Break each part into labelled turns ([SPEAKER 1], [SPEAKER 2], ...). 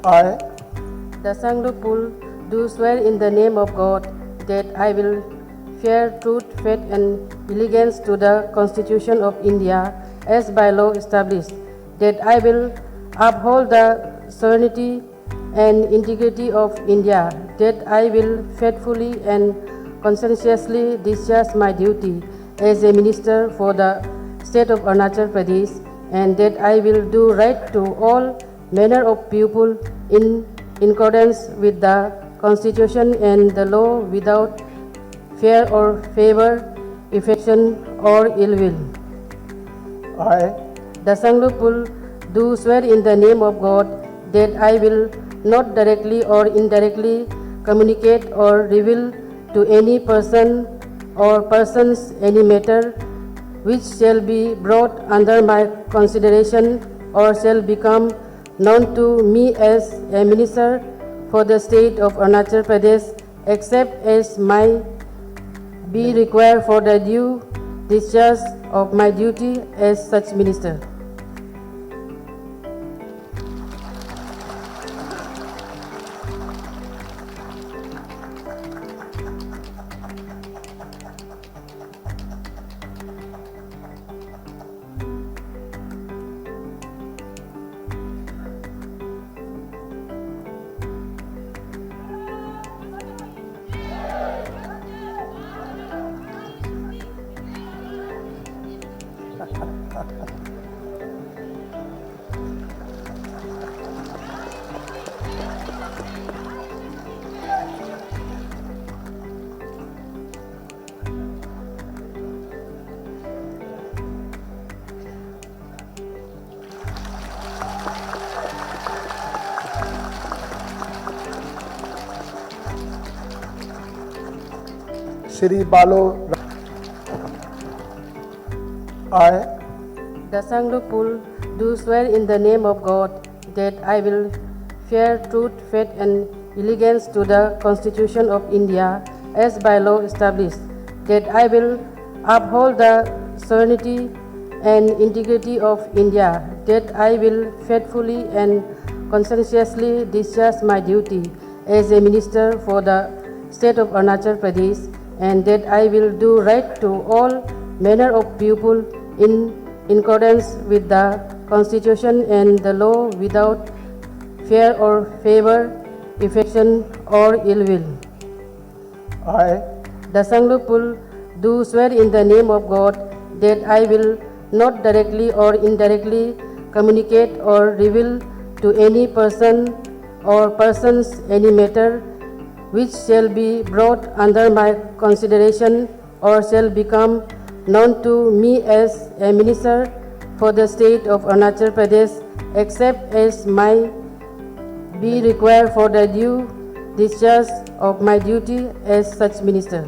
[SPEAKER 1] I,
[SPEAKER 2] Dasangdupul, do swear in the name of God that I will bear truth, faith, and allegiance to the Constitution of India as by law established, that I will uphold the sovereignty and integrity of India, that I will faithfully and conscientiously discharge my duty as a minister for the state of Arunachal Pradesh, and that I will do right to all manner of people in accordance with the Constitution and the law without fear or favor, affection or ill will.
[SPEAKER 1] I,
[SPEAKER 2] Dasangdupul, do swear in the name of God that I will not directly or indirectly communicate or reveal to any person or persons any matter which shall be brought under my consideration or shall become known to me as a minister for the state of Arunachal Pradesh, except as may be required for the due discharge of my duty as such minister.
[SPEAKER 1] Shri Balu, I,
[SPEAKER 2] Dasangdupul, do swear in the name of God that I will bear truth, faith, and allegiance to the Constitution of India as by law established, that I will uphold the sovereignty and integrity of India, that I will faithfully and conscientiously discharge my duty as a minister for the state of Arunachal Pradesh, and that I will do right to all manner of people in accordance with the Constitution and the law without fear or favor, affection or ill will.
[SPEAKER 1] I,
[SPEAKER 2] Dasangdupul, do swear in the name of God that I will not directly or indirectly communicate or reveal to any person or persons any matter which shall be brought under my consideration or shall become known to me as a minister for the state of Arunachal Pradesh, except as may be required for the due discharge of my duty as such minister.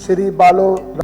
[SPEAKER 1] Shri Balu.